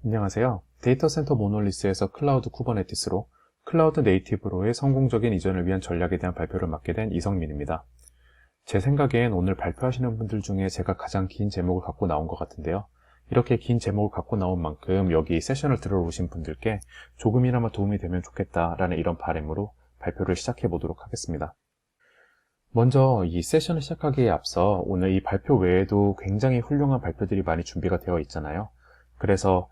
안녕하세요. 데이터 센터 모놀리스에서 클라우드 쿠버네티스로 클라우드 네이티브로의 성공적인 이전을 위한 전략에 대한 발표를 맡게 된 이성민입니다. 제 생각엔 오늘 발표하시는 분들 중에 제가 가장 긴 제목을 갖고 나온 것 같은데요. 이렇게 긴 제목을 갖고 나온 만큼 여기 세션을 들어오신 분들께 조금이나마 도움이 되면 좋겠다라는 이런 바람으로 발표를 시작해 보도록 하겠습니다. 먼저 이 세션을 시작하기에 앞서 오늘 이 발표 외에도 굉장히 훌륭한 발표들이 많이 준비가 되어 있잖아요. 그래서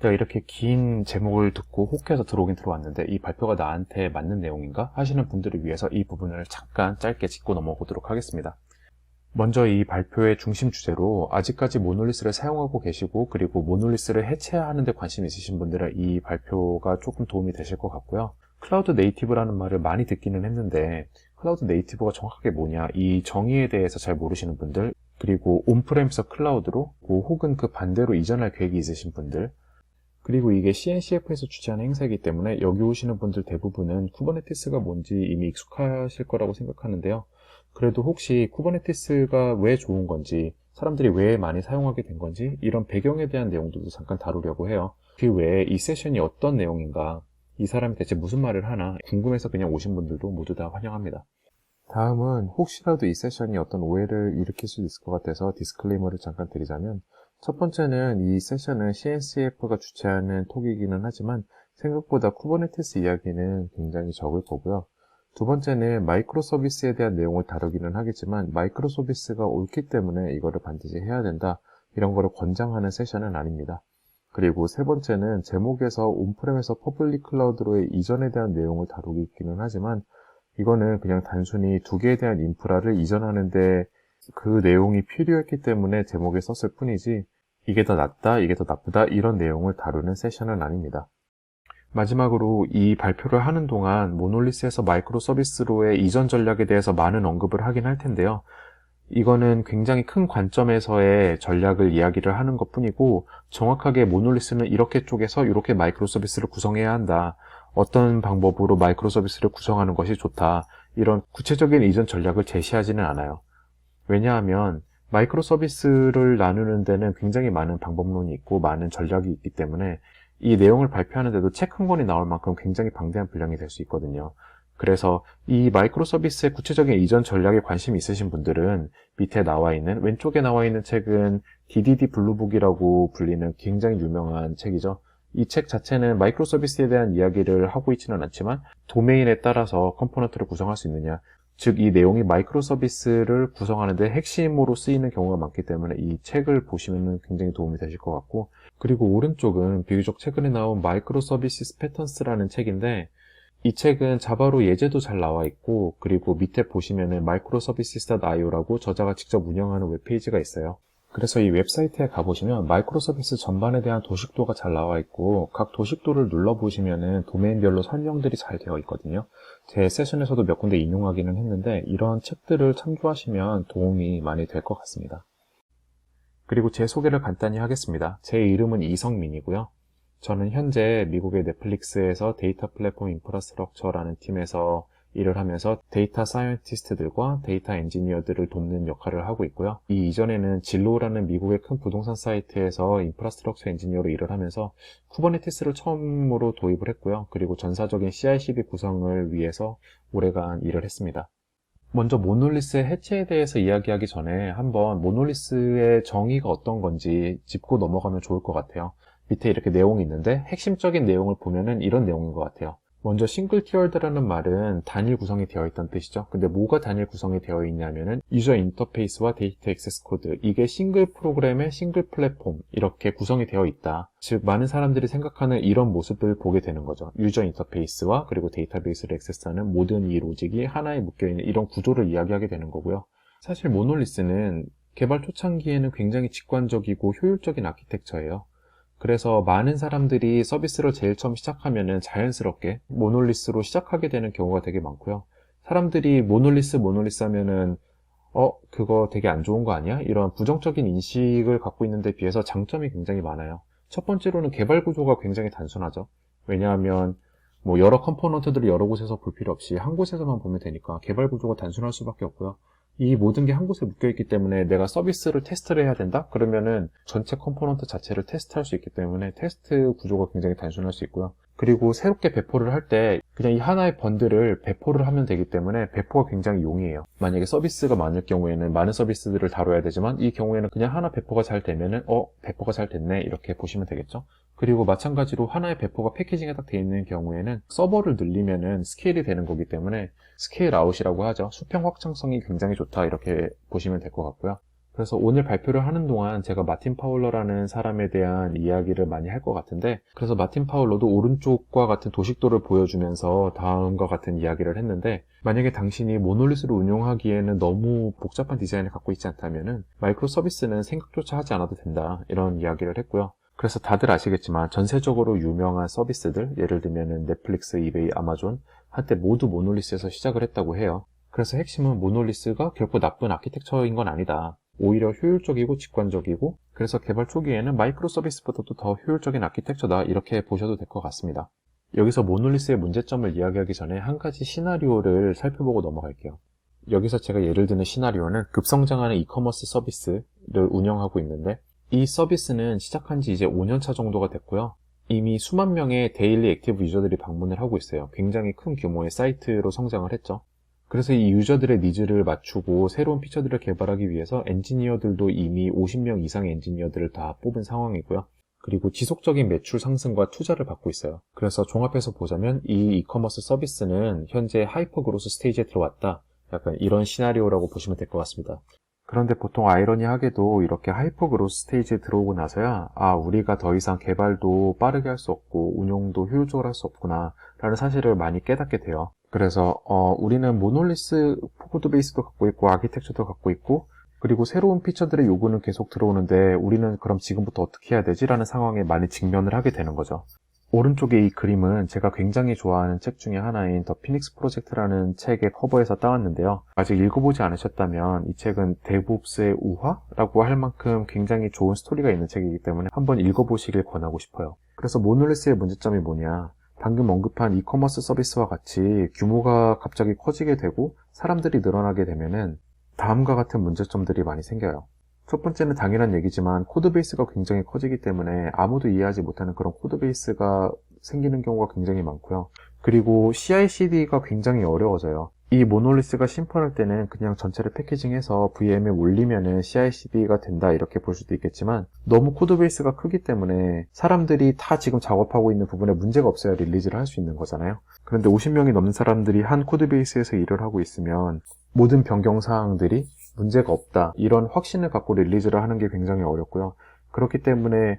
내가 이렇게 긴 제목을 듣고 혹해서 들어오긴 들어왔는데 이 발표가 나한테 맞는 내용인가 하시는 분들을 위해서 이 부분을 잠깐 짧게 짚고 넘어가도록 하겠습니다. 먼저 이 발표의 중심 주제로 아직까지 모놀리스를 사용하고 계시고 그리고 모놀리스를 해체하는 데 관심 있으신 분들은 이 발표가 조금 도움이 되실 것 같고요. 클라우드 네이티브라는 말을 많이 듣기는 했는데 클라우드 네이티브가 정확하게 뭐냐, 이 정의에 대해서 잘 모르시는 분들, 그리고 온프레미스 클라우드로 혹은 그 반대로 이전할 계획이 있으신 분들, 그리고 이게 CNCF에서 주최하는 행사이기 때문에 여기 오시는 분들 대부분은 쿠버네티스가 뭔지 이미 익숙하실 거라고 생각하는데요. 그래도 혹시 쿠버네티스가 왜 좋은 건지, 사람들이 왜 많이 사용하게 된 건지 이런 배경에 대한 내용들도 잠깐 다루려고 해요. 그 외에 이 세션이 어떤 내용인가, 이 사람이 대체 무슨 말을 하나 궁금해서 그냥 오신 분들도 모두 다 환영합니다. 다음은 혹시라도 이 세션이 어떤 오해를 일으킬 수 있을 것 같아서 디스클레이머를 잠깐 드리자면, 첫 번째는 이 세션은 CNCF가 주최하는 톡이기는 하지만 생각보다 쿠버네티스 이야기는 굉장히 적을 거고요. 두 번째는 마이크로 서비스에 대한 내용을 다루기는 하겠지만 마이크로 서비스가 옳기 때문에 이거를 반드시 해야 된다, 이런 거를 권장하는 세션은 아닙니다. 그리고 세 번째는 제목에서 온프렘에서 퍼블릭 클라우드로의 이전에 대한 내용을 다루기는 하지만 이거는 그냥 단순히 두 개에 대한 인프라를 이전하는데 그 내용이 필요했기 때문에 제목에 썼을 뿐이지 이게 더 낫다, 이게 더 나쁘다 이런 내용을 다루는 세션은 아닙니다. 마지막으로 이 발표를 하는 동안 모놀리스에서 마이크로 서비스로의 이전 전략에 대해서 많은 언급을 하긴 할 텐데요. 이거는 굉장히 큰 관점에서의 전략을 이야기를 하는 것 뿐이고, 정확하게 모놀리스는 이렇게 쪼개서 이렇게 마이크로 서비스를 구성해야 한다, 어떤 방법으로 마이크로 서비스를 구성하는 것이 좋다, 이런 구체적인 이전 전략을 제시하지는 않아요. 왜냐하면 마이크로 서비스를 나누는 데는 굉장히 많은 방법론이 있고 많은 전략이 있기 때문에 이 내용을 발표하는데도 책 한 권이 나올 만큼 굉장히 방대한 분량이 될 수 있거든요. 그래서 이 마이크로 서비스의 구체적인 이전 전략에 관심이 있으신 분들은 밑에 나와 있는, 왼쪽에 나와 있는 책은 DDD 블루북이라고 불리는 굉장히 유명한 책이죠. 이 책 자체는 마이크로 서비스에 대한 이야기를 하고 있지는 않지만 도메인에 따라서 컴포넌트를 구성할 수 있느냐, 즉 이 내용이 마이크로 서비스를 구성하는 데 핵심으로 쓰이는 경우가 많기 때문에 이 책을 보시면 굉장히 도움이 되실 것 같고, 그리고 오른쪽은 비교적 최근에 나온 마이크로 서비스 패턴스라는 책인데 이 책은 자바로 예제도 잘 나와 있고, 그리고 밑에 보시면은 microservices.io라고 저자가 직접 운영하는 웹페이지가 있어요. 그래서 이 웹사이트에 가보시면 마이크로 서비스 전반에 대한 도식도가 잘 나와 있고 각 도식도를 눌러보시면은 도메인별로 설명들이 잘 되어 있거든요. 제 세션에서도 몇 군데 인용하기는 했는데 이런 책들을 참조하시면 도움이 많이 될 것 같습니다. 그리고 제 소개를 간단히 하겠습니다. 제 이름은 이성민이고요. 저는 현재 미국의 넷플릭스에서 데이터 플랫폼 인프라스트럭처라는 팀에서 일을 하면서 데이터 사이언티스트들과 데이터 엔지니어들을 돕는 역할을 하고 있고요. 이 이전에는 진로라는 미국의 큰 부동산 사이트에서 인프라스트럭처 엔지니어로 일을 하면서 쿠버네티스를 처음으로 도입을 했고요. 그리고 전사적인 CI/CD 구성을 위해서 오래간 일을 했습니다. 먼저 모놀리스의 해체에 대해서 이야기하기 전에 한번 모놀리스의 정의가 어떤 건지 짚고 넘어가면 좋을 것 같아요. 밑에 이렇게 내용이 있는데 핵심적인 내용을 보면은 이런 내용인 것 같아요. 먼저 싱글 티어드라는 말은 단일 구성이 되어 있다는 뜻이죠. 근데 뭐가 단일 구성이 되어 있냐면은 유저 인터페이스와 데이터 액세스 코드, 이게 싱글 프로그램의 싱글 플랫폼 이렇게 구성이 되어 있다. 즉 많은 사람들이 생각하는 이런 모습을 보게 되는 거죠. 유저 인터페이스와 그리고 데이터베이스를 액세스하는 모든 이 로직이 하나에 묶여있는 이런 구조를 이야기하게 되는 거고요. 사실 모놀리스는 개발 초창기에는 굉장히 직관적이고 효율적인 아키텍처예요. 그래서 많은 사람들이 서비스를 제일 처음 시작하면은 자연스럽게 모놀리스로 시작하게 되는 경우가 되게 많고요. 사람들이 모놀리스 하면은 그거 되게 안 좋은 거 아니야? 이런 부정적인 인식을 갖고 있는데 비해서 장점이 굉장히 많아요. 첫 번째로는 개발 구조가 굉장히 단순하죠. 왜냐하면 여러 컴포넌트들을 여러 곳에서 볼 필요 없이 한 곳에서만 보면 되니까 개발 구조가 단순할 수밖에 없고요. 이 모든 게 한 곳에 묶여있기 때문에 내가 서비스를 테스트를 해야 된다? 그러면은 전체 컴포넌트 자체를 테스트할 수 있기 때문에 테스트 구조가 굉장히 단순할 수 있고요. 그리고 새롭게 배포를 할 때 그냥 이 하나의 번들을 배포를 하면 되기 때문에 배포가 굉장히 용이해요. 만약에 서비스가 많을 경우에는 많은 서비스들을 다뤄야 되지만 이 경우에는 그냥 하나 배포가 잘 되면은 배포가 잘 됐네 이렇게 보시면 되겠죠. 그리고 마찬가지로 하나의 배포가 패키징에 딱 되어 있는 경우에는 서버를 늘리면은 스케일이 되는 거기 때문에 스케일 아웃이라고 하죠. 수평 확장성이 굉장히 좋다 이렇게 보시면 될 것 같고요. 그래서 오늘 발표를 하는 동안 제가 마틴 파울러라는 사람에 대한 이야기를 많이 할 것 같은데, 그래서 마틴 파울러도 오른쪽과 같은 도식도를 보여주면서 다음과 같은 이야기를 했는데, 만약에 당신이 모놀리스를 운용하기에는 너무 복잡한 디자인을 갖고 있지 않다면은 마이크로 서비스는 생각조차 하지 않아도 된다 이런 이야기를 했고요. 그래서 다들 아시겠지만 전세적으로 유명한 서비스들, 예를 들면 넷플릭스, 이베이, 아마존 한때 모두 모놀리스에서 시작을 했다고 해요. 그래서 핵심은 모놀리스가 결코 나쁜 아키텍처인 건 아니다. 오히려 효율적이고 직관적이고, 그래서 개발 초기에는 마이크로 서비스보다도 더 효율적인 아키텍처다 이렇게 보셔도 될 것 같습니다. 여기서 모놀리스의 문제점을 이야기하기 전에 한 가지 시나리오를 살펴보고 넘어갈게요. 여기서 제가 예를 드는 시나리오는 급성장하는 이커머스 서비스를 운영하고 있는데, 이 서비스는 시작한 지 이제 5년차 정도가 됐고요. 이미 수만 명의 데일리 액티브 유저들이 방문을 하고 있어요. 굉장히 큰 규모의 사이트로 성장을 했죠. 그래서 이 유저들의 니즈를 맞추고 새로운 피처들을 개발하기 위해서 엔지니어들도 이미 50명 이상의 엔지니어들을 다 뽑은 상황이고요. 그리고 지속적인 매출 상승과 투자를 받고 있어요. 그래서 종합해서 보자면 이 이커머스 서비스는 현재 하이퍼 그로스 스테이지에 들어왔다. 약간 이런 시나리오라고 보시면 될 것 같습니다. 그런데 보통 아이러니하게도 이렇게 하이퍼 그로스 스테이지에 들어오고 나서야 우리가 더 이상 개발도 빠르게 할 수 없고 운용도 효율적으로 할 수 없구나 라는 사실을 많이 깨닫게 돼요. 그래서 우리는 모놀리스 코드베이스도 갖고 있고 아키텍처도 갖고 있고 그리고 새로운 피처들의 요구는 계속 들어오는데 우리는 그럼 지금부터 어떻게 해야 되지? 라는 상황에 많이 직면을 하게 되는 거죠. 오른쪽에 이 그림은 제가 굉장히 좋아하는 책 중에 하나인 더 피닉스 프로젝트라는 책의 커버에서 따왔는데요. 아직 읽어보지 않으셨다면 이 책은 데브옵스의 우화라고 할 만큼 굉장히 좋은 스토리가 있는 책이기 때문에 한번 읽어보시길 권하고 싶어요. 그래서 모놀리스의 문제점이 뭐냐? 방금 언급한 이커머스 서비스와 같이 규모가 갑자기 커지게 되고 사람들이 늘어나게 되면은 다음과 같은 문제점들이 많이 생겨요. 첫 번째는 당연한 얘기지만 코드베이스가 굉장히 커지기 때문에 아무도 이해하지 못하는 그런 코드베이스가 생기는 경우가 굉장히 많고요. 그리고 CI/CD가 굉장히 어려워져요. 이 모놀리스가 심플할 때는 그냥 전체를 패키징해서 VM에 올리면은 CI/CD가 된다 이렇게 볼 수도 있겠지만 너무 코드베이스가 크기 때문에 사람들이 다 지금 작업하고 있는 부분에 문제가 없어야 릴리즈를 할 수 있는 거잖아요. 그런데 50명이 넘는 사람들이 한 코드베이스에서 일을 하고 있으면 모든 변경사항들이 문제가 없다 이런 확신을 갖고 릴리즈를 하는 게 굉장히 어렵고요. 그렇기 때문에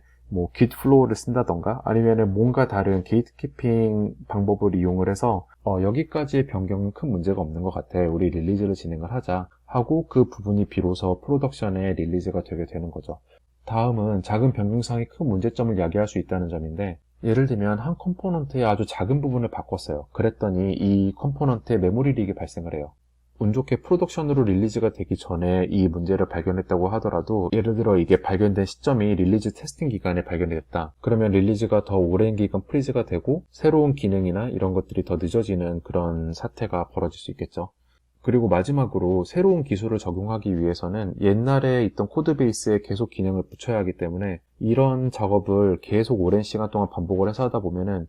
Git 플로우를 쓴다던가 아니면은 뭔가 다른 게이트키핑 방법을 이용을 해서 여기까지의 변경은 큰 문제가 없는 것 같아. 우리 릴리즈를 진행을 하자 하고 그 부분이 비로소 프로덕션의 릴리즈가 되게 되는 거죠. 다음은 작은 변경사항이 큰 문제점을 야기할 수 있다는 점인데 예를 들면 한 컴포넌트의 아주 작은 부분을 바꿨어요. 그랬더니 이 컴포넌트에 메모리 리익이 발생을 해요. 운 좋게 프로덕션으로 릴리즈가 되기 전에 이 문제를 발견했다고 하더라도 예를 들어 이게 발견된 시점이 릴리즈 테스팅 기간에 발견이 됐다. 그러면 릴리즈가 더 오랜 기간 프리즈가 되고 새로운 기능이나 이런 것들이 더 늦어지는 그런 사태가 벌어질 수 있겠죠. 그리고 마지막으로 새로운 기술을 적용하기 위해서는 옛날에 있던 코드베이스에 계속 기능을 붙여야 하기 때문에 이런 작업을 계속 오랜 시간 동안 반복을 해서 하다 보면은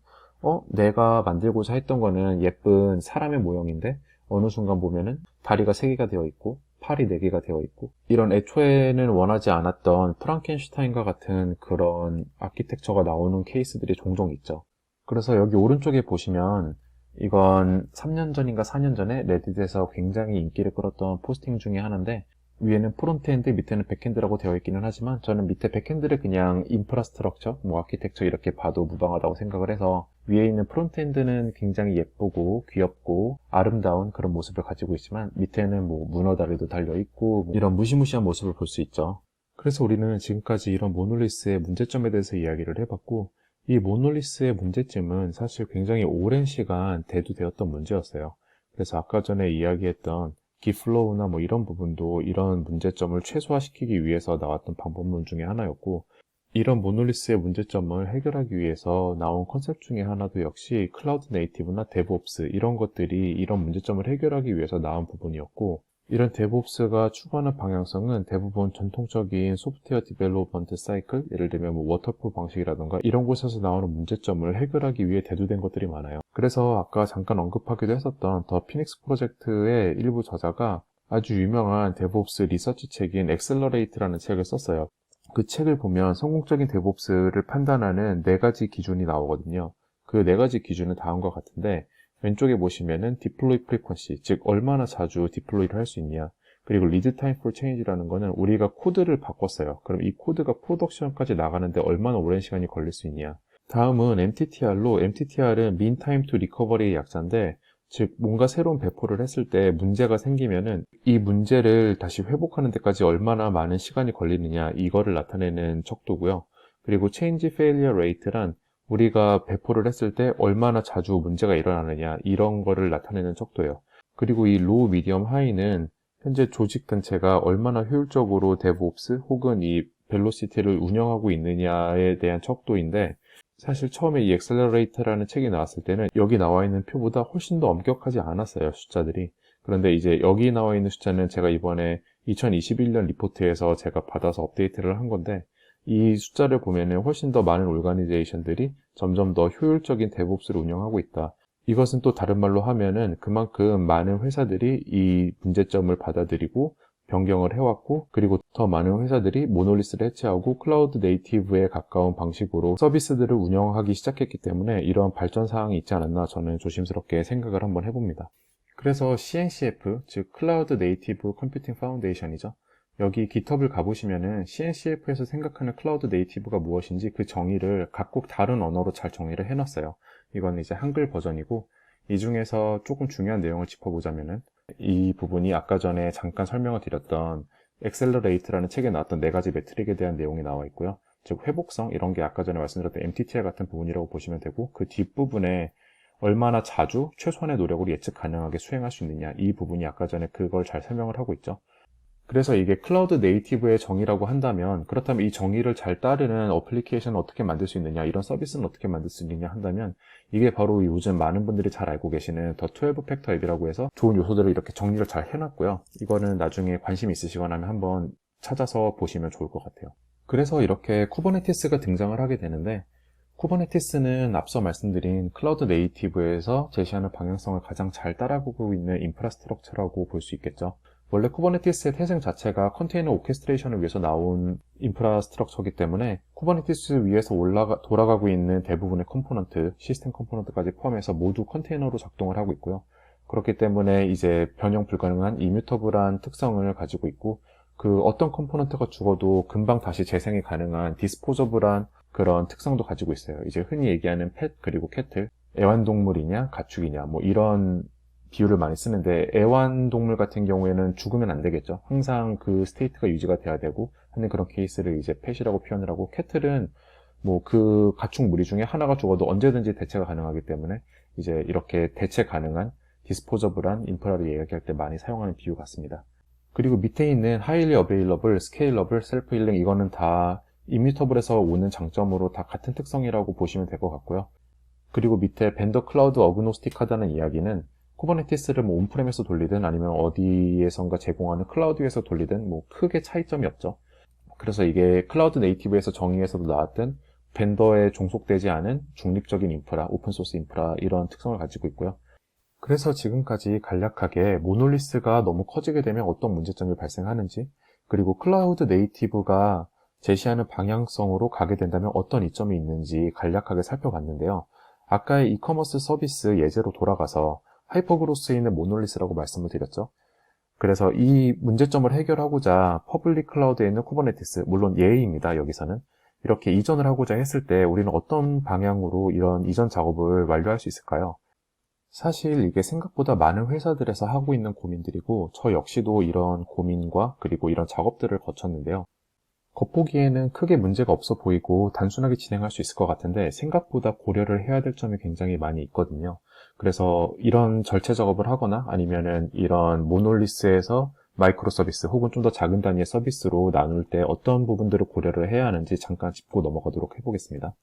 내가 만들고자 했던 거는 예쁜 사람의 모형인데 어느 순간 보면은 다리가 3개가 되어 있고 팔이 4개가 되어 있고 이런 애초에는 원하지 않았던 프랑켄슈타인과 같은 그런 아키텍처가 나오는 케이스들이 종종 있죠. 그래서 여기 오른쪽에 보시면 이건 3년 전인가 4년 전에 레딧에서 굉장히 인기를 끌었던 포스팅 중에 하나인데 위에는 프론트엔드, 밑에는 백엔드라고 되어 있기는 하지만 저는 밑에 백엔드를 그냥 인프라스트럭처, 아키텍처 이렇게 봐도 무방하다고 생각을 해서 위에 있는 프론트엔드는 굉장히 예쁘고 귀엽고 아름다운 그런 모습을 가지고 있지만 밑에는 문어다리도 달려있고 이런 무시무시한 모습을 볼 수 있죠. 그래서 우리는 지금까지 이런 모놀리스의 문제점에 대해서 이야기를 해봤고 이 모놀리스의 문제점은 사실 굉장히 오랜 시간 대두되었던 문제였어요. 그래서 아까 전에 이야기했던 Gitflow나 이런 부분도 이런 문제점을 최소화시키기 위해서 나왔던 방법론 중에 하나였고 이런 모놀리스의 문제점을 해결하기 위해서 나온 컨셉 중에 하나도 역시 클라우드 네이티브나 데브옵스 이런 것들이 이런 문제점을 해결하기 위해서 나온 부분이었고 이런 DevOps가 추구하는 방향성은 대부분 전통적인 소프트웨어 디벨롭먼트 사이클, 예를 들면 뭐 워터풀 방식이라던가 이런 곳에서 나오는 문제점을 해결하기 위해 대두된 것들이 많아요. 그래서 아까 잠깐 언급하기도 했었던 더 피닉스 프로젝트의 일부 저자가 아주 유명한 DevOps 리서치 책인 엑셀러레이트라는 책을 썼어요. 그 책을 보면 성공적인 DevOps를 판단하는 4가지 기준이 나오거든요. 그 4가지 기준은 다음과 같은데, 왼쪽에 보시면은 deploy frequency, 즉 얼마나 자주 디플로이를 할 수 있냐. 그리고 lead time for change라는 거는 우리가 코드를 바꿨어요. 그럼 이 코드가 프로덕션까지 나가는데 얼마나 오랜 시간이 걸릴 수 있냐. 다음은 MTTR로, MTTR은 mean time to recovery의 약자인데, 즉 뭔가 새로운 배포를 했을 때 문제가 생기면은 이 문제를 다시 회복하는 데까지 얼마나 많은 시간이 걸리느냐, 이거를 나타내는 척도고요. 그리고 change failure rate란 우리가 배포를 했을 때 얼마나 자주 문제가 일어나느냐, 이런 거를 나타내는 척도예요. 그리고 이 low, medium, high는 현재 조직 전체가 얼마나 효율적으로 DevOps 혹은 이 벨로시티를 운영하고 있느냐에 대한 척도인데, 사실 처음에 이 엑셀러레이터라는 책이 나왔을 때는 여기 나와 있는 표보다 훨씬 더 엄격하지 않았어요, 숫자들이. 그런데 이제 여기 나와 있는 숫자는 제가 이번에 2021년 리포트에서 제가 받아서 업데이트를 한 건데, 이 숫자를 보면은 훨씬 더 많은 오르가니제이션들이 점점 더 효율적인 DevOps를 운영하고 있다. 이것은 또 다른 말로 하면은 그만큼 많은 회사들이 이 문제점을 받아들이고 변경을 해왔고, 그리고 더 많은 회사들이 모놀리스를 해체하고 클라우드 네이티브에 가까운 방식으로 서비스들을 운영하기 시작했기 때문에 이런 발전 사항이 있지 않았나 저는 조심스럽게 생각을 한번 해봅니다. 그래서 CNCF, 즉 클라우드 네이티브 컴퓨팅 파운데이션이죠. 여기 GitHub을 가보시면은 CNCF에서 생각하는 클라우드 네이티브가 무엇인지 그 정의를 각국 다른 언어로 잘 정의를 해놨어요. 이건 이제 한글 버전이고, 이 중에서 조금 중요한 내용을 짚어보자면은 이 부분이 아까 전에 잠깐 설명을 드렸던 엑셀러레이트라는 책에 나왔던 4가지 매트릭에 대한 내용이 나와 있고요. 즉 회복성, 이런 게 아까 전에 말씀드렸던 MTTR 같은 부분이라고 보시면 되고, 그 뒷부분에 얼마나 자주 최소한의 노력으로 예측 가능하게 수행할 수 있느냐, 이 부분이 아까 전에 그걸 잘 설명을 하고 있죠. 그래서 이게 클라우드 네이티브의 정의라고 한다면, 그렇다면 이 정의를 잘 따르는 어플리케이션을 어떻게 만들 수 있느냐, 이런 서비스는 어떻게 만들 수 있느냐 한다면, 이게 바로 요즘 많은 분들이 잘 알고 계시는 더 12 팩터 앱이라고 해서 좋은 요소들을 이렇게 정리를 잘 해놨고요. 이거는 나중에 관심 있으시거나 하면 한번 찾아서 보시면 좋을 것 같아요. 그래서 이렇게 쿠버네티스가 등장을 하게 되는데, 쿠버네티스는 앞서 말씀드린 클라우드 네이티브에서 제시하는 방향성을 가장 잘 따라가고 있는 인프라스트럭처라고 볼 수 있겠죠. 원래 쿠버네티스의 태생 자체가 컨테이너 오케스트레이션을 위해서 나온 인프라스트럭처이기 때문에 쿠버네티스 위에서 돌아가고 있는 대부분의 컴포넌트, 시스템 컴포넌트까지 포함해서 모두 컨테이너로 작동을 하고 있고요. 그렇기 때문에 이제 변형 불가능한 이뮤터블한 특성을 가지고 있고, 그 어떤 컴포넌트가 죽어도 금방 다시 재생이 가능한 디스포저블한 그런 특성도 가지고 있어요. 이제 흔히 얘기하는 펫 그리고 캐틀, 애완동물이냐 가축이냐 뭐 이런 비유를 많이 쓰는데, 애완동물 같은 경우에는 죽으면 안 되겠죠. 항상 그 스테이트가 유지가 돼야 되고 하는 그런 케이스를 이제 펫이라고 표현을 하고, 캐틀은 뭐 그 가축 무리 중에 하나가 죽어도 언제든지 대체가 가능하기 때문에 이제 이렇게 대체 가능한 디스포저블한 인프라를 이야기할 때 많이 사용하는 비유 같습니다. 그리고 밑에 있는 highly available, scalable, self-healing, 이거는 다 immutable에서 오는 장점으로 다 같은 특성이라고 보시면 될 것 같고요. 그리고 밑에 벤더 클라우드 어그노스틱하다는 이야기는 쿠버네티스를 뭐 온프렘에서 돌리든 아니면 어디에선가 제공하는 클라우드에서 돌리든 뭐 크게 차이점이 없죠. 그래서 이게 클라우드 네이티브에서 정의에서도 나왔던 벤더에 종속되지 않은 중립적인 인프라, 오픈소스 인프라, 이런 특성을 가지고 있고요. 그래서 지금까지 간략하게 모놀리스가 너무 커지게 되면 어떤 문제점이 발생하는지, 그리고 클라우드 네이티브가 제시하는 방향성으로 가게 된다면 어떤 이점이 있는지 간략하게 살펴봤는데요. 아까의 이커머스 서비스 예제로 돌아가서 하이퍼그로스에 있는 모놀리스라고 말씀을 드렸죠. 그래서 이 문제점을 해결하고자 퍼블릭 클라우드에 있는 쿠버네티스, 물론 예입니다, 여기서는. 이렇게 이전을 하고자 했을 때 우리는 어떤 방향으로 이런 이전 작업을 완료할 수 있을까요? 사실 이게 생각보다 많은 회사들에서 하고 있는 고민들이고, 저 역시도 이런 고민과 그리고 이런 작업들을 거쳤는데요. 겉보기에는 크게 문제가 없어 보이고 단순하게 진행할 수 있을 것 같은데, 생각보다 고려를 해야 될 점이 굉장히 많이 있거든요. 그래서 이런 절체 작업을 하거나 아니면은 이런 모놀리스에서 마이크로 서비스 혹은 좀 더 작은 단위의 서비스로 나눌 때 어떤 부분들을 고려를 해야 하는지 잠깐 짚고 넘어가도록 해보겠습니다.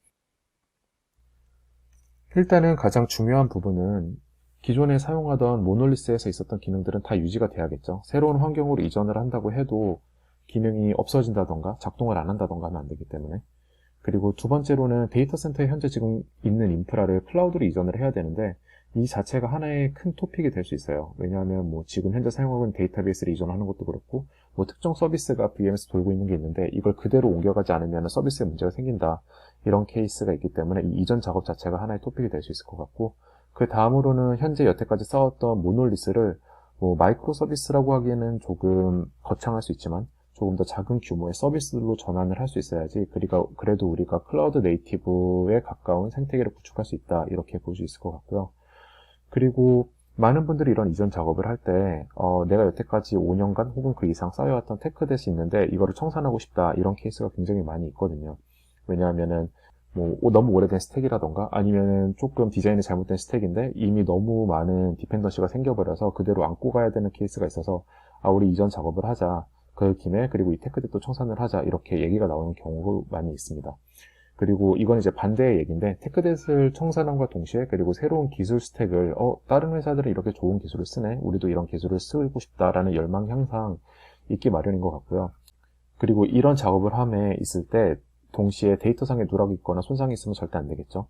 일단은 가장 중요한 부분은 기존에 사용하던 모놀리스에서 있었던 기능들은 다 유지가 돼야겠죠. 새로운 환경으로 이전을 한다고 해도 기능이 없어진다던가 작동을 안 한다던가 하면 안 되기 때문에. 그리고 두 번째로는 데이터 센터에 현재 지금 있는 인프라를 클라우드로 이전을 해야 되는데 이 자체가 하나의 큰 토픽이 될 수 있어요. 왜냐하면 뭐 지금 현재 사용하고 있는 데이터베이스를 이전하는 것도 그렇고 뭐 특정 서비스가 VM에서 돌고 있는 게 있는데 이걸 그대로 옮겨가지 않으면 서비스에 문제가 생긴다. 이런 케이스가 있기 때문에 이 이전 작업 자체가 하나의 토픽이 될 수 있을 것 같고, 그 다음으로는 현재 여태까지 쌓았던 모놀리스를 뭐 마이크로 서비스라고 하기에는 조금 거창할 수 있지만 조금 더 작은 규모의 서비스로 전환을 할 수 있어야지 그래도 우리가 클라우드 네이티브에 가까운 생태계를 구축할 수 있다, 이렇게 볼 수 있을 것 같고요. 그리고 많은 분들이 이런 이전 작업을 할 때 내가 여태까지 5년간 혹은 그 이상 쌓여왔던 테크댓이 있는데 이거를 청산하고 싶다, 이런 케이스가 굉장히 많이 있거든요. 왜냐하면은 뭐 너무 오래된 스택이라던가 아니면은 조금 디자인이 잘못된 스택인데 이미 너무 많은 디펜던시가 생겨버려서 그대로 안고 가야 되는 케이스가 있어서 우리 이전 작업을 하자, 그 김에 그리고 이 테크댓도 청산을 하자, 이렇게 얘기가 나오는 경우가 많이 있습니다. 그리고 이건 이제 반대의 얘기인데, 테크댓을 청산함과 동시에 그리고 새로운 기술 스택을 다른 회사들은 이렇게 좋은 기술을 쓰네, 우리도 이런 기술을 쓰고 싶다라는 열망이 항상 있기 마련인 것 같고요. 그리고 이런 작업을 함에 있을 때 동시에 데이터상에 누락이 있거나 손상이 있으면 절대 안 되겠죠.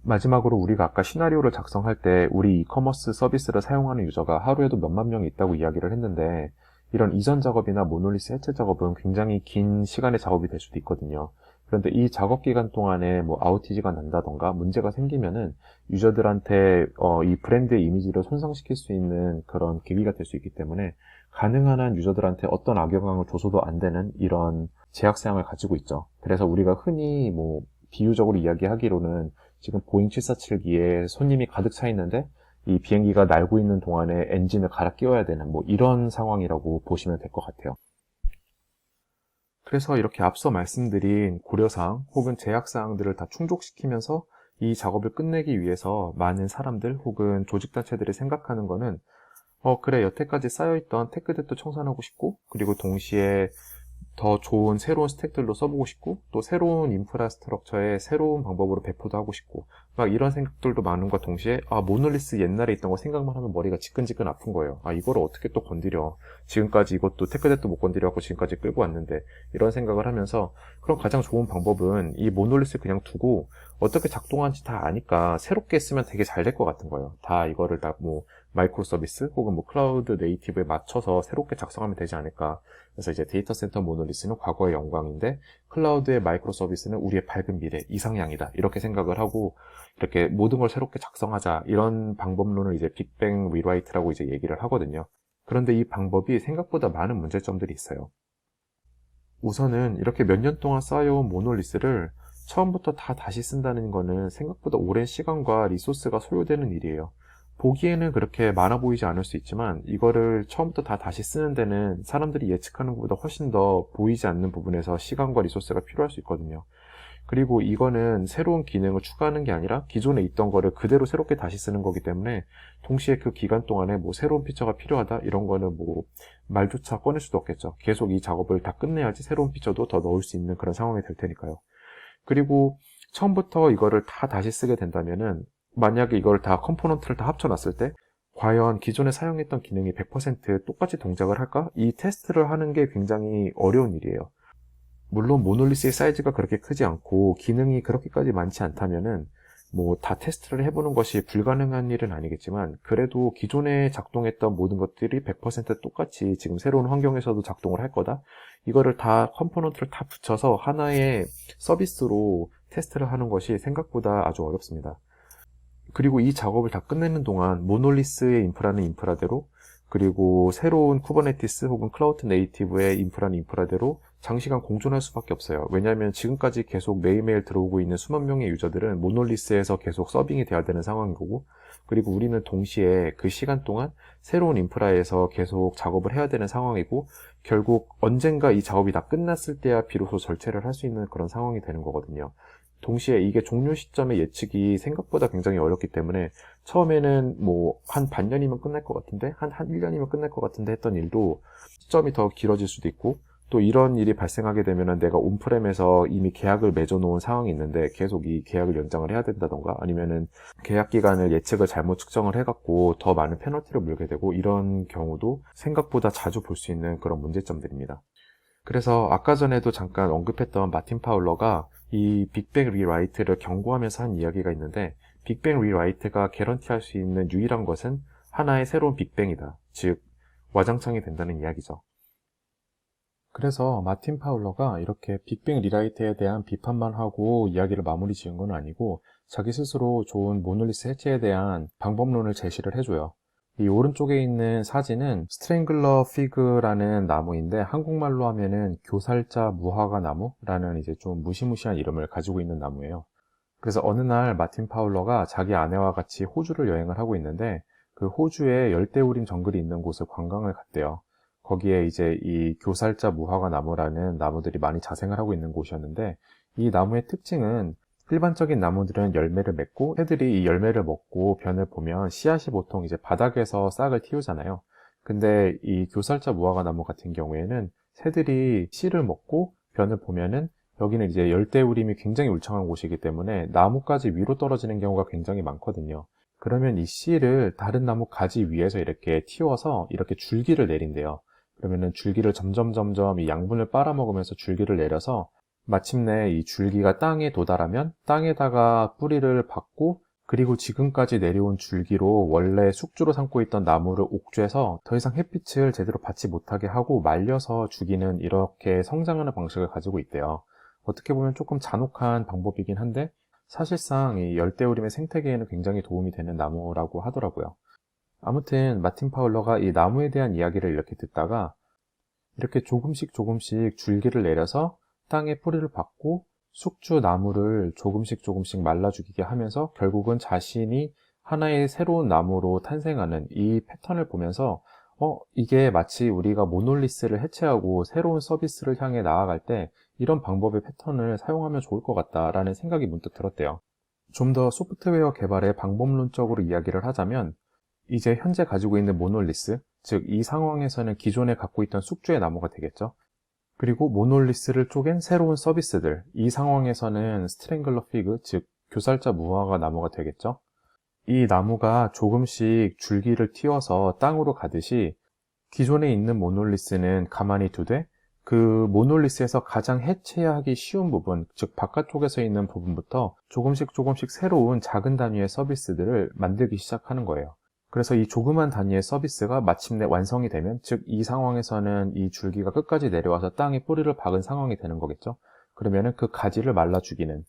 마지막으로 우리가 아까 시나리오를 작성할 때 우리 이커머스 서비스를 사용하는 유저가 하루에도 몇만 명이 있다고 이야기를 했는데, 이런 이전 작업이나 모놀리스 해체 작업은 굉장히 긴 시간의 작업이 될 수도 있거든요. 그런데 이 작업 기간 동안에 뭐 아우티지가 난다던가 문제가 생기면은 유저들한테 이 브랜드의 이미지를 손상시킬 수 있는 그런 계기가 될 수 있기 때문에 가능한 한 유저들한테 어떤 악영향을 줘서도 안 되는 이런 제약사항을 가지고 있죠. 그래서 우리가 흔히 뭐 비유적으로 이야기하기로는 지금 보잉 747기에 손님이 가득 차 있는데 이 비행기가 날고 있는 동안에 엔진을 갈아 끼워야 되는 뭐 이런 상황이라고 보시면 될 것 같아요. 그래서 이렇게 앞서 말씀드린 고려사항 혹은 제약사항들을 다 충족시키면서 이 작업을 끝내기 위해서 많은 사람들 혹은 조직단체들이 생각하는 거는 그래, 여태까지 쌓여있던 테크댓도 청산하고 싶고, 그리고 동시에 더 좋은 새로운 스택들로 써보고 싶고, 또 새로운 인프라스트럭처의 새로운 방법으로 배포도 하고 싶고, 막 이런 생각들도 많은과 동시에 모놀리스 옛날에 있던 거 생각만 하면 머리가 지끈지끈 아픈 거예요. 이거를 어떻게 또 건드려, 지금까지 이것도 테크댓도 못 건드려갖고 지금까지 끌고 왔는데, 이런 생각을 하면서 그럼 가장 좋은 방법은 이 모놀리스 그냥 두고 어떻게 작동하는지 다 아니까 새롭게 쓰면 되게 잘 될 것 같은 거예요. 다 이거를 다 뭐 마이크로 서비스 혹은 뭐 클라우드 네이티브에 맞춰서 새롭게 작성하면 되지 않을까. 그래서 이제 데이터 센터 모놀리스는 과거의 영광인데 클라우드의 마이크로 서비스는 우리의 밝은 미래, 이상향이다, 이렇게 생각을 하고 이렇게 모든 걸 새롭게 작성하자, 이런 방법론을 이제 빅뱅 리라이트라고 이제 얘기를 하거든요. 그런데 이 방법이 생각보다 많은 문제점들이 있어요. 우선은 이렇게 몇 년 동안 쌓여온 모놀리스를 처음부터 다 다시 쓴다는 거는 생각보다 오랜 시간과 리소스가 소요되는 일이에요. 보기에는 그렇게 많아 보이지 않을 수 있지만 이거를 처음부터 다 다시 쓰는 데는 사람들이 예측하는 것보다 훨씬 더 보이지 않는 부분에서 시간과 리소스가 필요할 수 있거든요. 그리고 이거는 새로운 기능을 추가하는 게 아니라 기존에 있던 거를 그대로 새롭게 다시 쓰는 거기 때문에 동시에 그 기간 동안에 뭐 새로운 피처가 필요하다, 이런 거는 뭐 말조차 꺼낼 수도 없겠죠. 계속 이 작업을 다 끝내야지 새로운 피처도 더 넣을 수 있는 그런 상황이 될 테니까요. 그리고 처음부터 이거를 다 다시 쓰게 된다면은 만약에 이걸 다 컴포넌트를 다 합쳐놨을 때 과연 기존에 사용했던 기능이 100% 똑같이 동작을 할까? 이 테스트를 하는 게 굉장히 어려운 일이에요. 물론 모놀리스의 사이즈가 그렇게 크지 않고 기능이 그렇게까지 많지 않다면은 뭐 다 테스트를 해보는 것이 불가능한 일은 아니겠지만, 그래도 기존에 작동했던 모든 것들이 100% 똑같이 지금 새로운 환경에서도 작동을 할 거다, 이거를 다 컴포넌트를 다 붙여서 하나의 서비스로 테스트를 하는 것이 생각보다 아주 어렵습니다. 그리고 이 작업을 다 끝내는 동안 모놀리스의 인프라는 인프라대로, 그리고 새로운 쿠버네티스 혹은 클라우드 네이티브의 인프라는 인프라대로 장시간 공존할 수밖에 없어요. 왜냐하면 지금까지 계속 매일매일 들어오고 있는 수만 명의 유저들은 모놀리스에서 계속 서빙이 돼야 되는 상황인 거고, 그리고 우리는 동시에 그 시간 동안 새로운 인프라에서 계속 작업을 해야 되는 상황이고, 결국 언젠가 이 작업이 다 끝났을 때야 비로소 절체를 할 수 있는 그런 상황이 되는 거거든요. 동시에 이게 종료 시점의 예측이 생각보다 굉장히 어렵기 때문에 처음에는 뭐 한 반년이면 끝날 것 같은데, 한 1년이면 끝날 것 같은데 했던 일도 시점이 더 길어질 수도 있고, 또 이런 일이 발생하게 되면은 내가 온프렘에서 이미 계약을 맺어놓은 상황이 있는데 계속 이 계약을 연장을 해야 된다던가 아니면은 계약 기간을 예측을 잘못 측정을 해갖고 더 많은 페널티를 물게 되고 이런 경우도 생각보다 자주 볼 수 있는 그런 문제점들입니다. 그래서 아까 전에도 잠깐 언급했던 마틴 파울러가 이 빅뱅 리라이트를 경고하면서 한 이야기가 있는데 빅뱅 리라이트가 개런티할 수 있는 유일한 것은 하나의 새로운 빅뱅이다. 즉 와장창이 된다는 이야기죠. 그래서 마틴 파울러가 이렇게 빅뱅 리라이트에 대한 비판만 하고 이야기를 마무리 지은 건 아니고 자기 스스로 좋은 모놀리스 해체에 대한 방법론을 제시를 해줘요. 이 오른쪽에 있는 사진은 스트랭글러 피그라는 나무인데 한국말로 하면은 교살자 무화과 나무라는 이제 좀 무시무시한 이름을 가지고 있는 나무예요. 그래서 어느 날 마틴 파울러가 자기 아내와 같이 호주를 여행을 하고 있는데 그 호주에 열대우림 정글이 있는 곳을 관광을 갔대요. 거기에 이제 이 교살자 무화과 나무라는 나무들이 많이 자생을 하고 있는 곳이었는데 이 나무의 특징은 일반적인 나무들은 열매를 맺고 새들이 이 열매를 먹고 변을 보면 씨앗이 보통 이제 바닥에서 싹을 틔우잖아요. 근데 이 교살자 무화과 나무 같은 경우에는 새들이 씨를 먹고 변을 보면은 여기는 이제 열대우림이 굉장히 울창한 곳이기 때문에 나무까지 위로 떨어지는 경우가 굉장히 많거든요. 그러면 이 씨를 다른 나무 가지 위에서 이렇게 틔워서 이렇게 줄기를 내린대요. 그러면은 줄기를 점점 이 양분을 빨아먹으면서 줄기를 내려서 마침내 이 줄기가 땅에 도달하면 땅에다가 뿌리를 박고 그리고 지금까지 내려온 줄기로 원래 숙주로 삼고 있던 나무를 옥죄서 더 이상 햇빛을 제대로 받지 못하게 하고 말려서 죽이는 이렇게 성장하는 방식을 가지고 있대요. 어떻게 보면 조금 잔혹한 방법이긴 한데 사실상 이 열대우림의 생태계에는 굉장히 도움이 되는 나무라고 하더라고요. 아무튼 마틴 파울러가 이 나무에 대한 이야기를 이렇게 듣다가 이렇게 조금씩 줄기를 내려서 땅에 뿌리를 박고 숙주 나무를 조금씩 말라 죽이게 하면서 결국은 자신이 하나의 새로운 나무로 탄생하는 이 패턴을 보면서 이게 마치 우리가 모놀리스를 해체하고 새로운 서비스를 향해 나아갈 때 이런 방법의 패턴을 사용하면 좋을 것 같다라는 생각이 문득 들었대요. 좀 더 소프트웨어 개발의 방법론적으로 이야기를 하자면 이제 현재 가지고 있는 모놀리스, 즉 이 상황에서는 기존에 갖고 있던 숙주의 나무가 되겠죠. 그리고 모놀리스를 쪼갠 새로운 서비스들, 이 상황에서는 스트랭글러 피그, 즉 교살자 무화과 나무가 되겠죠. 이 나무가 조금씩 줄기를 틔워서 땅으로 가듯이 기존에 있는 모놀리스는 가만히 두되 그 모놀리스에서 가장 해체하기 쉬운 부분, 즉 바깥쪽에서 있는 부분부터 조금씩 새로운 작은 단위의 서비스들을 만들기 시작하는 거예요. 그래서 이 조그만 단위의 서비스가 마침내 완성이 되면, 즉 이 상황에서는 이 줄기가 끝까지 내려와서 땅에 뿌리를 박은 상황이 되는 거겠죠. 그러면은 그 가지를 말라 죽이는,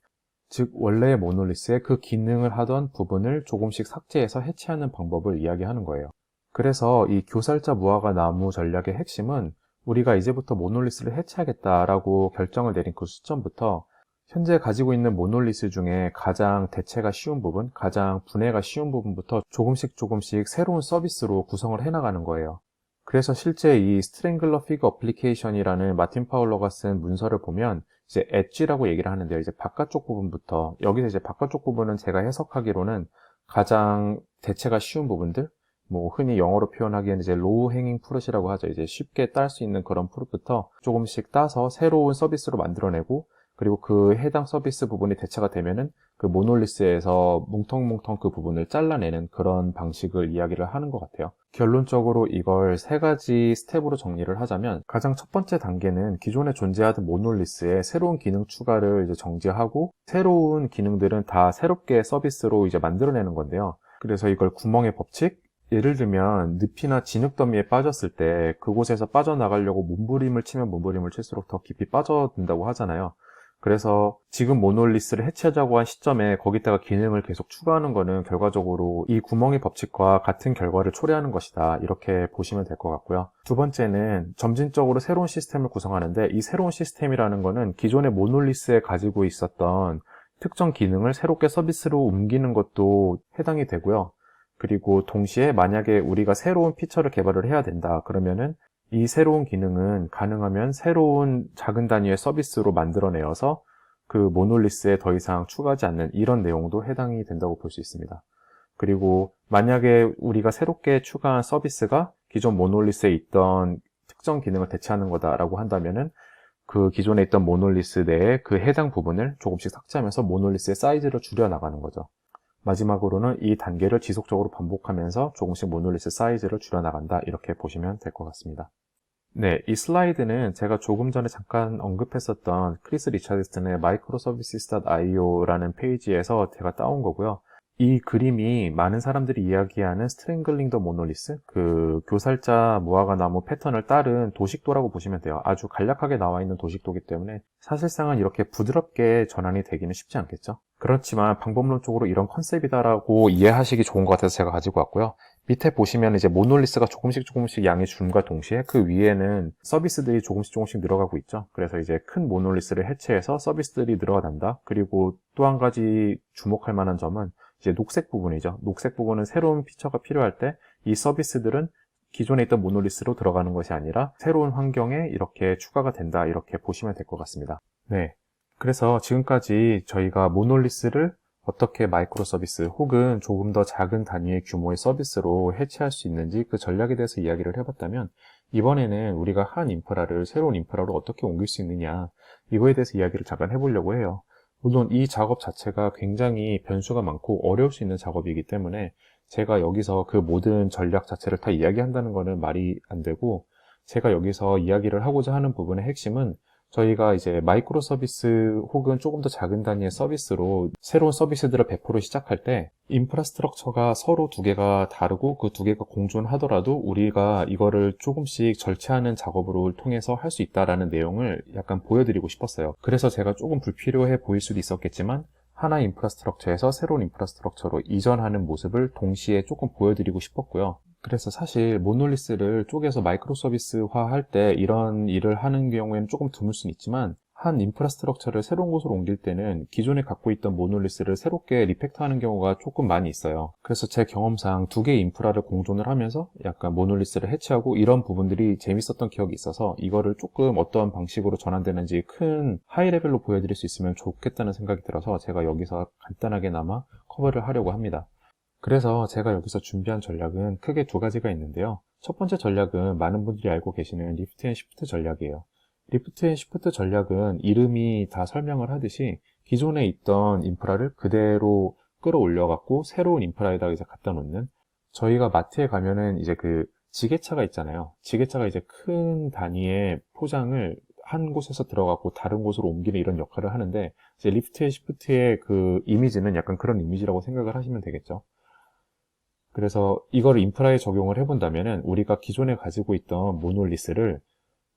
즉 원래의 모놀리스의 그 기능을 하던 부분을 조금씩 삭제해서 해체하는 방법을 이야기하는 거예요. 그래서 이 교살자 무화과 나무 전략의 핵심은 우리가 이제부터 모놀리스를 해체하겠다라고 결정을 내린 그 시점부터 현재 가지고 있는 모놀리스 중에 가장 대체가 쉬운 부분, 가장 분해가 쉬운 부분부터 조금씩 새로운 서비스로 구성을 해나가는 거예요. 그래서 실제 이 스트랭글러 피그 어플리케이션이라는 마틴 파울러가 쓴 문서를 보면 이제 엣지라고 얘기를 하는데요. 이제 바깥쪽 부분부터, 여기서 이제 바깥쪽 부분은 제가 해석하기로는 가장 대체가 쉬운 부분들, 뭐 흔히 영어로 표현하기에는 이제 로우 행잉 프루트이라고 하죠. 이제 쉽게 딸 수 있는 그런 프루트부터 조금씩 따서 새로운 서비스로 만들어내고, 그리고 그 해당 서비스 부분이 대체가 되면은 그 모놀리스에서 뭉텅 그 부분을 잘라내는 그런 방식을 이야기를 하는 것 같아요. 결론적으로 이걸 세 가지 스텝으로 정리를 하자면, 가장 첫 번째 단계는 기존에 존재하던 모놀리스에 새로운 기능 추가를 이제 정지하고 새로운 기능들은 다 새롭게 서비스로 이제 만들어내는 건데요. 그래서 이걸 구멍의 법칙, 예를 들면 늪이나 진흙 더미에 빠졌을 때 그곳에서 빠져나가려고 몸부림을 치면 몸부림을 칠수록 더 깊이 빠져든다고 하잖아요. 그래서 지금 모놀리스를 해체하자고 한 시점에 거기다가 기능을 계속 추가하는 거는 결과적으로 이 구멍의 법칙과 같은 결과를 초래하는 것이다, 이렇게 보시면 될 것 같고요. 두 번째는 점진적으로 새로운 시스템을 구성하는데, 이 새로운 시스템이라는 거는 기존의 모놀리스에 가지고 있었던 특정 기능을 새롭게 서비스로 옮기는 것도 해당이 되고요. 그리고 동시에 만약에 우리가 새로운 피처를 개발을 해야 된다 그러면은 이 새로운 기능은 가능하면 새로운 작은 단위의 서비스로 만들어내어서 그 모놀리스에 더 이상 추가하지 않는 이런 내용도 해당이 된다고 볼 수 있습니다. 그리고 만약에 우리가 새롭게 추가한 서비스가 기존 모놀리스에 있던 특정 기능을 대체하는 거다라고 한다면은 그 기존에 있던 모놀리스 내에 그 해당 부분을 조금씩 삭제하면서 모놀리스의 사이즈를 줄여 나가는 거죠. 마지막으로는 이 단계를 지속적으로 반복하면서 조금씩 모놀리스 사이즈를 줄여 나간다, 이렇게 보시면 될 것 같습니다. 네, 이 슬라이드는 제가 조금 전에 잠깐 언급했었던 크리스 리차드슨의 microservices.io라는 페이지에서 제가 따온 거고요. 이 그림이 많은 사람들이 이야기하는 스트랭글링 더 모놀리스, 그 교살자 무화과 나무 패턴을 따른 도식도라고 보시면 돼요. 아주 간략하게 나와 있는 도식도이기 때문에 사실상은 이렇게 부드럽게 전환이 되기는 쉽지 않겠죠. 그렇지만 방법론적으로 이런 컨셉이다라고 이해하시기 좋은 것 같아서 제가 가지고 왔고요. 밑에 보시면 이제 모놀리스가 조금씩 양이 줄음과 동시에 그 위에는 서비스들이 조금씩 늘어가고 있죠. 그래서 이제 큰 모놀리스를 해체해서 서비스들이 늘어난다. 그리고 또 한 가지 주목할 만한 점은 이제 녹색 부분이죠. 녹색 부분은 새로운 피처가 필요할 때 이 서비스들은 기존에 있던 모놀리스로 들어가는 것이 아니라 새로운 환경에 이렇게 추가가 된다, 이렇게 보시면 될 것 같습니다. 네. 그래서 지금까지 저희가 모놀리스를 어떻게 마이크로 서비스 혹은 조금 더 작은 단위의 규모의 서비스로 해체할 수 있는지 그 전략에 대해서 이야기를 해봤다면, 이번에는 우리가 한 인프라를 새로운 인프라로 어떻게 옮길 수 있느냐, 이거에 대해서 이야기를 잠깐 해보려고 해요. 물론 이 작업 자체가 굉장히 변수가 많고 어려울 수 있는 작업이기 때문에 제가 여기서 그 모든 전략 자체를 다 이야기한다는 거는 말이 안 되고, 제가 여기서 이야기를 하고자 하는 부분의 핵심은 저희가 이제 마이크로 서비스 혹은 조금 더 작은 단위의 서비스로 새로운 서비스들을 배포를 시작할 때 인프라스트럭처가 서로 두 개가 다르고 그 두 개가 공존하더라도 우리가 이거를 조금씩 절차하는 작업으로 통해서 할 수 있다라는 내용을 약간 보여드리고 싶었어요. 그래서 제가 조금 불필요해 보일 수도 있었겠지만 하나의 인프라스트럭처에서 새로운 인프라스트럭처로 이전하는 모습을 동시에 조금 보여드리고 싶었고요. 그래서 사실 모놀리스를 쪼개서 마이크로 서비스화 할 때 이런 일을 하는 경우에는 조금 드물 수는 있지만, 한 인프라스트럭처를 새로운 곳으로 옮길 때는 기존에 갖고 있던 모놀리스를 새롭게 리팩터하는 경우가 조금 많이 있어요. 그래서 제 경험상 두 개의 인프라를 공존을 하면서 약간 모놀리스를 해체하고 이런 부분들이 재밌었던 기억이 있어서 이거를 조금 어떤 방식으로 전환되는지 큰 하이 레벨로 보여드릴 수 있으면 좋겠다는 생각이 들어서 제가 여기서 간단하게나마 커버를 하려고 합니다. 그래서 제가 여기서 준비한 전략은 크게 두 가지가 있는데요. 첫 번째 전략은 많은 분들이 알고 계시는 리프트 앤 시프트 전략이에요. 리프트 앤 시프트 전략은 이름이 다 설명을 하듯이 기존에 있던 인프라를 그대로 끌어올려갖고 새로운 인프라에다가 이제 갖다 놓는, 저희가 마트에 가면은 이제 그 지게차가 있잖아요. 지게차가 이제 큰 단위의 포장을 한 곳에서 들어가고 다른 곳으로 옮기는 이런 역할을 하는데, 이제 리프트 앤 시프트의 그 이미지는 약간 그런 이미지라고 생각을 하시면 되겠죠. 그래서 이거를 인프라에 적용을 해본다면은 우리가 기존에 가지고 있던 모놀리스를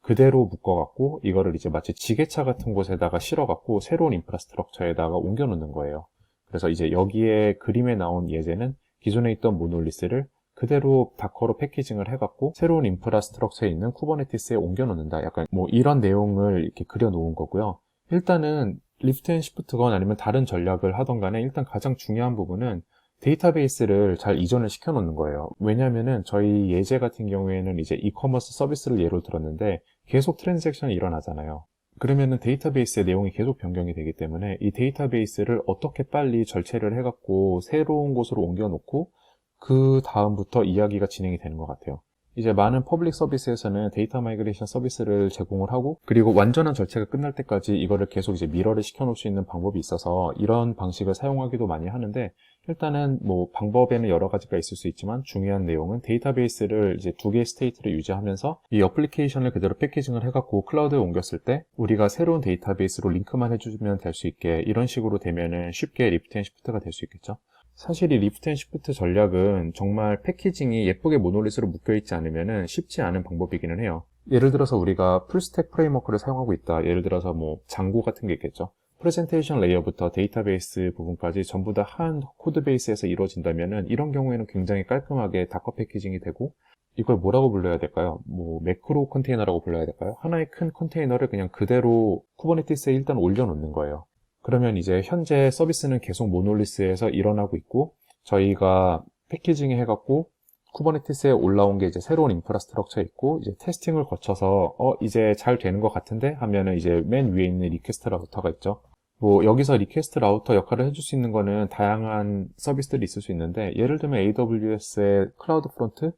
그대로 묶어갖고 이거를 이제 마치 지게차 같은 곳에다가 실어갖고 새로운 인프라스트럭처에다가 옮겨 놓는 거예요. 그래서 이제 여기에 그림에 나온 예제는 기존에 있던 모놀리스를 그대로 다커로 패키징을 해갖고 새로운 인프라스트럭처에 있는 쿠버네티스에 옮겨 놓는다. 약간 뭐 이런 내용을 이렇게 그려 놓은 거고요. 일단은 리프트 앤 시프트건 아니면 다른 전략을 하던 간에 일단 가장 중요한 부분은 데이터베이스를 잘 이전을 시켜 놓는 거예요. 왜냐면은 저희 예제 같은 경우에는 이제 이커머스 서비스를 예로 들었는데 계속 트랜잭션이 일어나잖아요. 그러면은 데이터베이스의 내용이 계속 변경이 되기 때문에 이 데이터베이스를 어떻게 빨리 절체를 해갖고 새로운 곳으로 옮겨 놓고 그 다음부터 이야기가 진행이 되는 것 같아요. 이제 많은 퍼블릭 서비스에서는 데이터 마이그레이션 서비스를 제공을 하고, 그리고 완전한 절차가 끝날 때까지 이거를 계속 이제 미러를 시켜 놓을 수 있는 방법이 있어서 이런 방식을 사용하기도 많이 하는데, 일단은 뭐 방법에는 여러 가지가 있을 수 있지만 중요한 내용은 데이터베이스를 이제 두 개의 스테이트를 유지하면서 이 어플리케이션을 그대로 패키징을 해갖고 클라우드에 옮겼을 때 우리가 새로운 데이터베이스로 링크만 해주면 될 수 있게, 이런 식으로 되면은 쉽게 리프트 앤 시프트가 될 수 있겠죠. 사실 이 리프트 앤 시프트 전략은 정말 패키징이 예쁘게 모놀리스로 묶여있지 않으면 쉽지 않은 방법이기는 해요. 예를 들어서 우리가 풀스택 프레임워크를 사용하고 있다. 예를 들어서 뭐 장고 같은 게 있겠죠. 프레젠테이션 레이어부터 데이터베이스 부분까지 전부 다 한 코드베이스에서 이루어진다면 이런 경우에는 굉장히 깔끔하게 다커 패키징이 되고, 이걸 뭐라고 불러야 될까요? 뭐 매크로 컨테이너라고 불러야 될까요? 하나의 큰 컨테이너를 그냥 그대로 쿠버네티스에 일단 올려놓는 거예요. 그러면 이제 현재 서비스는 계속 모놀리스에서 일어나고 있고, 저희가 패키징 해갖고 쿠버네티스에 올라온 게 이제 새로운 인프라스트럭처에 있고, 이제 테스팅을 거쳐서 이제 잘 되는 것 같은데 하면은 이제 맨 위에 있는 리퀘스트 라우터가 있죠. 뭐 여기서 리퀘스트 라우터 역할을 해줄 수 있는 거는 다양한 서비스들이 있을 수 있는데, 예를 들면 AWS의 클라우드 프론트,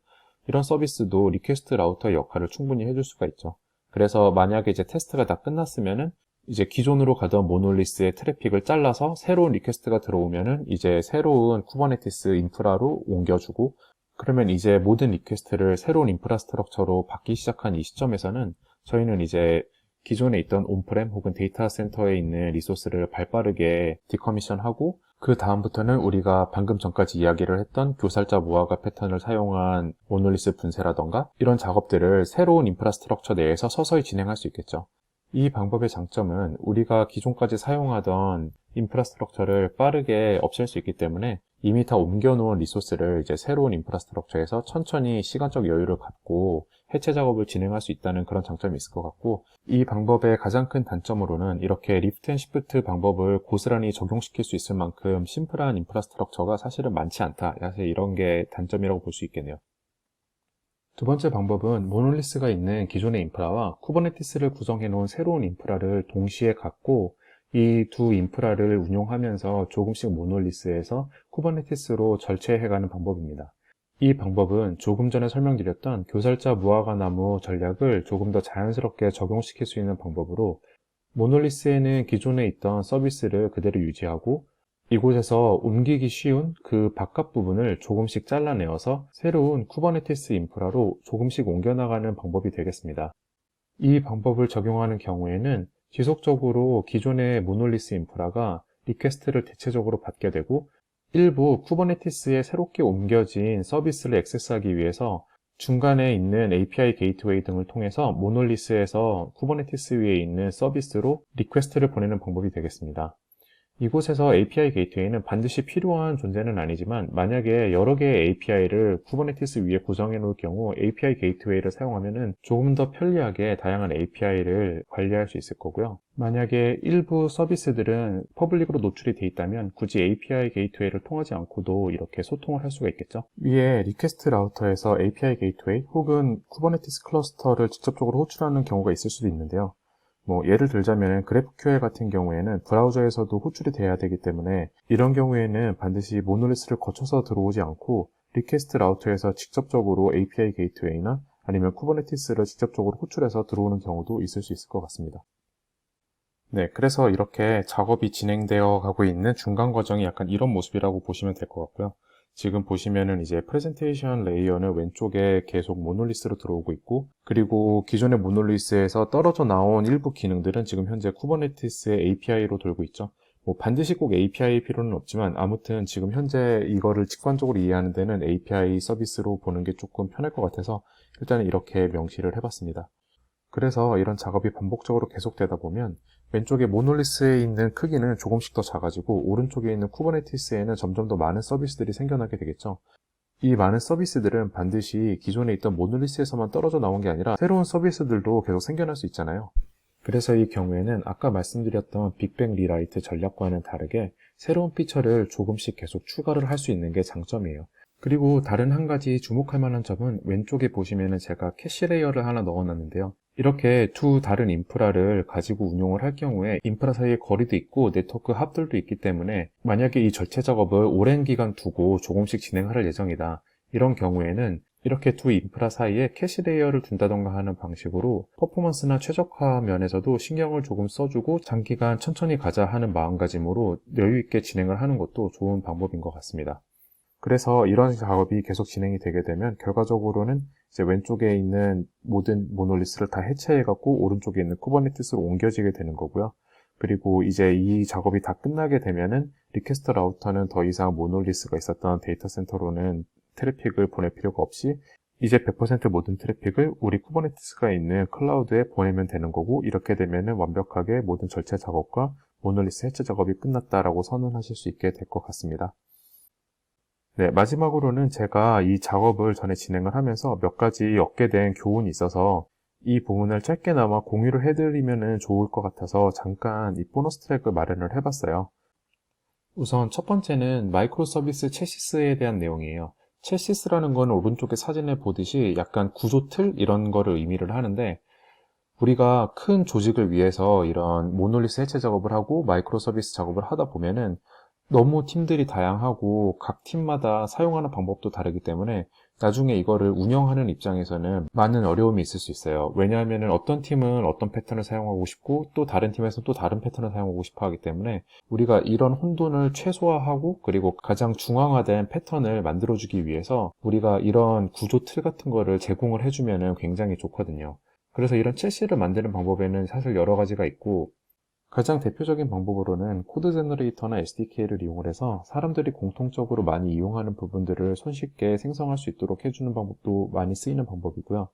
이런 서비스도 리퀘스트 라우터의 역할을 충분히 해줄 수가 있죠. 그래서 만약에 이제 테스트가 다 끝났으면은 이제 기존으로 가던 모놀리스의 트래픽을 잘라서 새로운 리퀘스트가 들어오면은 이제 새로운 쿠버네티스 인프라로 옮겨주고, 그러면 이제 모든 리퀘스트를 새로운 인프라스트럭처로 받기 시작한 이 시점에서는 저희는 이제 기존에 있던 온프렘 혹은 데이터 센터에 있는 리소스를 발빠르게 디커미션하고, 그 다음부터는 우리가 방금 전까지 이야기를 했던 교살자 무화과 패턴을 사용한 모놀리스 분쇄라던가 이런 작업들을 새로운 인프라스트럭처 내에서 서서히 진행할 수 있겠죠. 이 방법의 장점은 우리가 기존까지 사용하던 인프라스트럭처를 빠르게 없앨 수 있기 때문에 이미 다 옮겨놓은 리소스를 이제 새로운 인프라스트럭처에서 천천히 시간적 여유를 갖고 해체 작업을 진행할 수 있다는 그런 장점이 있을 것 같고, 이 방법의 가장 큰 단점으로는 이렇게 리프트 앤 시프트 방법을 고스란히 적용시킬 수 있을 만큼 심플한 인프라스트럭처가 사실은 많지 않다. 사실 이런 게 단점이라고 볼 수 있겠네요. 두 번째 방법은 모놀리스가 있는 기존의 인프라와 쿠버네티스를 구성해 놓은 새로운 인프라를 동시에 갖고 이 두 인프라를 운용하면서 조금씩 모놀리스에서 쿠버네티스로 절체해가는 방법입니다. 이 방법은 조금 전에 설명드렸던 교살자 무화과 나무 전략을 조금 더 자연스럽게 적용시킬 수 있는 방법으로, 모놀리스에는 기존에 있던 서비스를 그대로 유지하고 이곳에서 옮기기 쉬운 그 바깥 부분을 조금씩 잘라내어서 새로운 쿠버네티스 인프라로 조금씩 옮겨나가는 방법이 되겠습니다. 이 방법을 적용하는 경우에는 지속적으로 기존의 모놀리스 인프라가 리퀘스트를 대체적으로 받게 되고, 일부 쿠버네티스에 새롭게 옮겨진 서비스를 액세스하기 위해서 중간에 있는 API 게이트웨이 등을 통해서 모놀리스에서 쿠버네티스 위에 있는 서비스로 리퀘스트를 보내는 방법이 되겠습니다. 이곳에서 API 게이트웨이는 반드시 필요한 존재는 아니지만, 만약에 여러 개의 API를 쿠버네티스 위에 구성해 놓을 경우 API 게이트웨이를 사용하면 조금 더 편리하게 다양한 API를 관리할 수 있을 거고요. 만약에 일부 서비스들은 퍼블릭으로 노출이 되어 있다면 굳이 API 게이트웨이를 통하지 않고도 이렇게 소통을 할 수가 있겠죠. 위에 리퀘스트 라우터에서 API 게이트웨이 혹은 쿠버네티스 클러스터를 직접적으로 호출하는 경우가 있을 수도 있는데요. 예를 들자면 GraphQL 같은 경우에는 브라우저에서도 호출이 돼야 되기 때문에 이런 경우에는 반드시 모놀리스를 거쳐서 들어오지 않고 리퀘스트 라우터에서 직접적으로 API 게이트웨이나 아니면 쿠버네티스를 직접적으로 호출해서 들어오는 경우도 있을 수 있을 것 같습니다. 네, 그래서 이렇게 작업이 진행되어 가고 있는 중간 과정이 약간 이런 모습이라고 보시면 될 것 같고요. 지금 보시면은 이제 프레젠테이션 레이어는 왼쪽에 계속 모놀리스로 들어오고 있고, 그리고 기존의 모놀리스에서 떨어져 나온 일부 기능들은 지금 현재 쿠버네티스의 API로 돌고 있죠. 반드시 꼭 API 필요는 없지만 아무튼 지금 현재 이거를 직관적으로 이해하는 데는 API 서비스로 보는 게 조금 편할 것 같아서 일단은 이렇게 명시를 해봤습니다. 그래서 이런 작업이 반복적으로 계속되다 보면 왼쪽에 모놀리스에 있는 크기는 조금씩 더 작아지고 오른쪽에 있는 쿠버네티스에는 점점 더 많은 서비스들이 생겨나게 되겠죠. 이 많은 서비스들은 반드시 기존에 있던 모놀리스에서만 떨어져 나온 게 아니라 새로운 서비스들도 계속 생겨날 수 있잖아요. 그래서 이 경우에는 아까 말씀드렸던 빅뱅 리라이트 전략과는 다르게 새로운 피처를 조금씩 계속 추가를 할 수 있는 게 장점이에요. 그리고 다른 한 가지 주목할 만한 점은 왼쪽에 보시면은 제가 캐시 레이어를 하나 넣어놨는데요. 이렇게 두 다른 인프라를 가지고 운용을 할 경우에 인프라 사이에 거리도 있고 네트워크 합들도 있기 때문에 만약에 이 절체 작업을 오랜 기간 두고 조금씩 진행할 예정이다. 이런 경우에는 이렇게 두 인프라 사이에 캐시 레이어를 둔다던가 하는 방식으로 퍼포먼스나 최적화 면에서도 신경을 조금 써주고 장기간 천천히 가자 하는 마음가짐으로 여유 있게 진행을 하는 것도 좋은 방법인 것 같습니다. 그래서 이런 작업이 계속 진행이 되게 되면 결과적으로는 이제 왼쪽에 있는 모든 모놀리스를 다 해체해갖고 오른쪽에 있는 쿠버네티스로 옮겨지게 되는 거고요. 그리고 이제 이 작업이 다 끝나게 되면은 리퀘스트 라우터는 더 이상 모놀리스가 있었던 데이터 센터로는 트래픽을 보낼 필요가 없이 이제 100% 모든 트래픽을 우리 쿠버네티스가 있는 클라우드에 보내면 되는 거고, 이렇게 되면은 완벽하게 모든 절체 작업과 모놀리스 해체 작업이 끝났다라고 선언하실 수 있게 될 것 같습니다. 네, 마지막으로는 제가 이 작업을 전에 진행을 하면서 몇 가지 얻게 된 교훈이 있어서 이 부분을 짧게나마 공유를 해드리면 좋을 것 같아서 잠깐 이 보너스 트랙을 마련을 해봤어요. 우선 첫 번째는 마이크로 서비스 체시스에 대한 내용이에요. 체시스라는 건 오른쪽에 사진을 보듯이 약간 구조 틀 이런 거를 의미를 하는데, 우리가 큰 조직을 위해서 이런 모놀리스 해체 작업을 하고 마이크로 서비스 작업을 하다 보면은 너무 팀들이 다양하고 각 팀마다 사용하는 방법도 다르기 때문에 나중에 이거를 운영하는 입장에서는 많은 어려움이 있을 수 있어요. 왜냐하면 어떤 팀은 어떤 패턴을 사용하고 싶고 또 다른 팀에서는 또 다른 패턴을 사용하고 싶어 하기 때문에 우리가 이런 혼돈을 최소화하고 그리고 가장 중앙화된 패턴을 만들어주기 위해서 우리가 이런 구조 틀 같은 거를 제공을 해주면 굉장히 좋거든요. 그래서 이런 채시를 만드는 방법에는 사실 여러 가지가 있고 가장 대표적인 방법으로는 코드 제너레이터나 SDK를 이용을 해서 사람들이 공통적으로 많이 이용하는 부분들을 손쉽게 생성할 수 있도록 해주는 방법도 많이 쓰이는 방법이고요.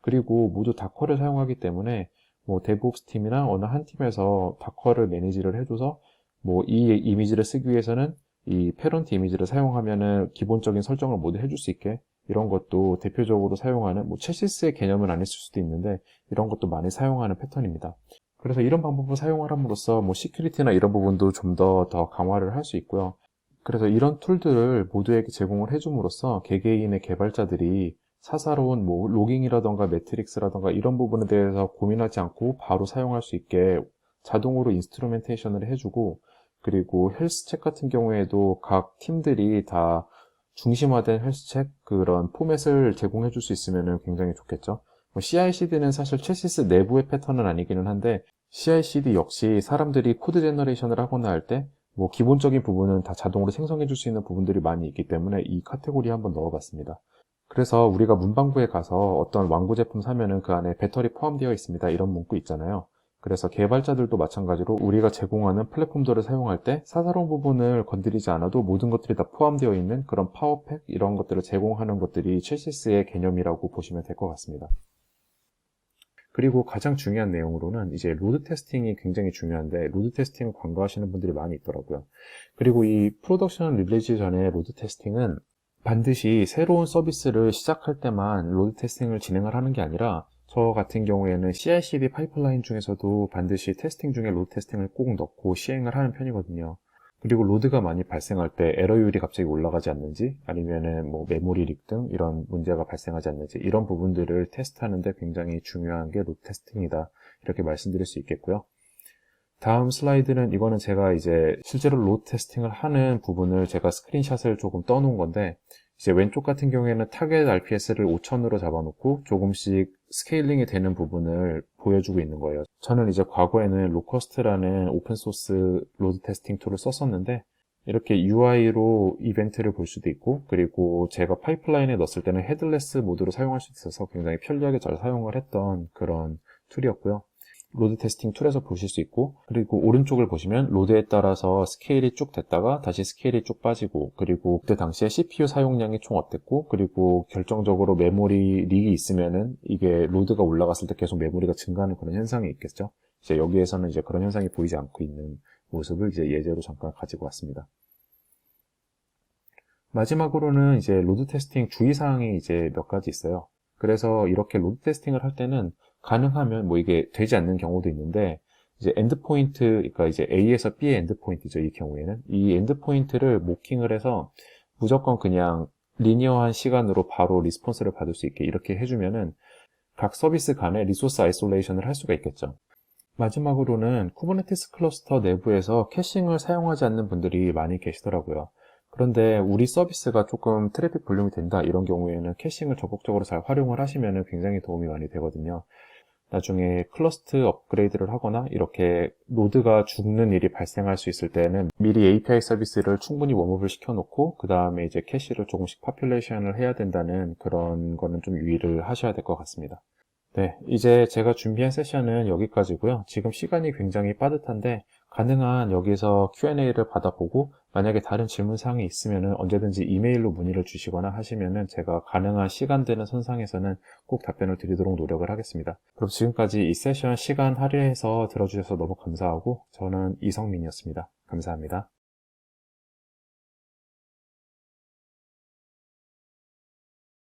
그리고 모두 다커를 사용하기 때문에 뭐 데브옵스 팀이나 어느 한 팀에서 다커를 매니지를 해줘서 뭐 이 이미지를 쓰기 위해서는 이 패런트 이미지를 사용하면은 기본적인 설정을 모두 해줄 수 있게 이런 것도 대표적으로 사용하는 뭐 체시스의 개념은 아닐 수도 있는데 이런 것도 많이 사용하는 패턴입니다. 그래서 이런 방법을 사용을 함으로써 뭐 시큐리티나 이런 부분도 좀 더 강화를 할 수 있고요. 그래서 이런 툴들을 모두에게 제공을 해줌으로써 개개인의 개발자들이 사사로운 뭐 로깅이라던가 매트릭스라던가 이런 부분에 대해서 고민하지 않고 바로 사용할 수 있게 자동으로 인스트루멘테이션을 해주고 그리고 헬스책 같은 경우에도 각 팀들이 다 중심화된 헬스책 그런 포맷을 제공해 줄 수 있으면 굉장히 좋겠죠. CI/CD는 사실 체시스 내부의 패턴은 아니기는 한데 CI/CD 역시 사람들이 코드 제너레이션을 하거나 할 때 뭐 기본적인 부분은 다 자동으로 생성해 줄 수 있는 부분들이 많이 있기 때문에 이 카테고리에 한번 넣어봤습니다. 그래서 우리가 문방구에 가서 어떤 완구 제품 사면은 그 안에 배터리 포함되어 있습니다. 이런 문구 있잖아요. 그래서 개발자들도 마찬가지로 우리가 제공하는 플랫폼들을 사용할 때 사사로운 부분을 건드리지 않아도 모든 것들이 다 포함되어 있는 그런 파워팩 이런 것들을 제공하는 것들이 체시스의 개념이라고 보시면 될 것 같습니다. 그리고 가장 중요한 내용으로는 이제 로드 테스팅이 굉장히 중요한데 로드 테스팅을 관과하시는 분들이 많이 있더라고요. 그리고 이 프로덕션 릴리즈 전에 로드 테스팅은 반드시 새로운 서비스를 시작할 때만 로드 테스팅을 진행을 하는 게 아니라 저 같은 경우에는 CI/CD 파이프라인 중에서도 반드시 테스팅 중에 로드 테스팅을 꼭 넣고 시행을 하는 편이거든요. 그리고 로드가 많이 발생할 때 에러율이 갑자기 올라가지 않는지 아니면은 뭐 메모리 릭 등 이런 문제가 발생하지 않는지 이런 부분들을 테스트하는데 굉장히 중요한 게 로드 테스팅이다 이렇게 말씀드릴 수 있겠고요. 다음 슬라이드는 이거는 제가 이제 실제로 로드 테스팅을 하는 부분을 제가 스크린샷을 조금 떠놓은 건데 이제 왼쪽 같은 경우에는 타겟 RPS를 5000으로 잡아놓고 조금씩 스케일링이 되는 부분을 보여주고 있는 거예요. 저는 이제 과거에는 로커스트라는 오픈소스 로드 테스팅 툴을 썼었는데 이렇게 UI로 이벤트를 볼 수도 있고 그리고 제가 파이프라인에 넣었을 때는 헤드레스 모드로 사용할 수 있어서 굉장히 편리하게 잘 사용을 했던 그런 툴이었고요. 로드 테스팅 툴에서 보실 수 있고 그리고 오른쪽을 보시면 로드에 따라서 스케일이 쭉 됐다가 다시 스케일이 쭉 빠지고 그리고 그때 당시에 CPU 사용량이 총 어땠고 그리고 결정적으로 메모리 릭이 있으면은 이게 로드가 올라갔을 때 계속 메모리가 증가하는 그런 현상이 있겠죠. 이제 여기에서는 이제 그런 현상이 보이지 않고 있는 모습을 이제 예제로 잠깐 가지고 왔습니다. 마지막으로는 이제 로드 테스팅 주의사항이 이제 몇 가지 있어요. 그래서 이렇게 로드 테스팅을 할 때는 가능하면 뭐 이게 되지 않는 경우도 있는데 이제 엔드포인트 그러니까 이제 A에서 B의 엔드포인트죠. 이 경우에는 이 엔드포인트를 모킹을 해서 무조건 그냥 리니어한 시간으로 바로 리스폰스를 받을 수 있게 이렇게 해주면은 각 서비스 간에 리소스 아이솔레이션을 할 수가 있겠죠. 마지막으로는 쿠버네티스 클러스터 내부에서 캐싱을 사용하지 않는 분들이 많이 계시더라고요. 그런데 우리 서비스가 조금 트래픽 볼륨이 된다 이런 경우에는 캐싱을 적극적으로 잘 활용을 하시면 굉장히 도움이 많이 되거든요. 나중에 클러스트 업그레이드를 하거나 이렇게 노드가 죽는 일이 발생할 수 있을 때는 미리 API 서비스를 충분히 웜업을 시켜놓고 그 다음에 이제 캐시를 조금씩 파퓰레이션을 해야 된다는 그런 거는 좀 유의를 하셔야 될 것 같습니다. 네, 이제 제가 준비한 세션은 여기까지고요. 지금 시간이 굉장히 빠듯한데 가능한 여기서 Q&A를 받아보고 만약에 다른 질문사항이 있으면 언제든지 이메일로 문의를 주시거나 하시면 제가 가능한 시간되는 선상에서는 꼭 답변을 드리도록 노력을 하겠습니다. 그럼 지금까지 이 세션 시간 할애해서 들어주셔서 너무 감사하고 저는 이성민이었습니다. 감사합니다.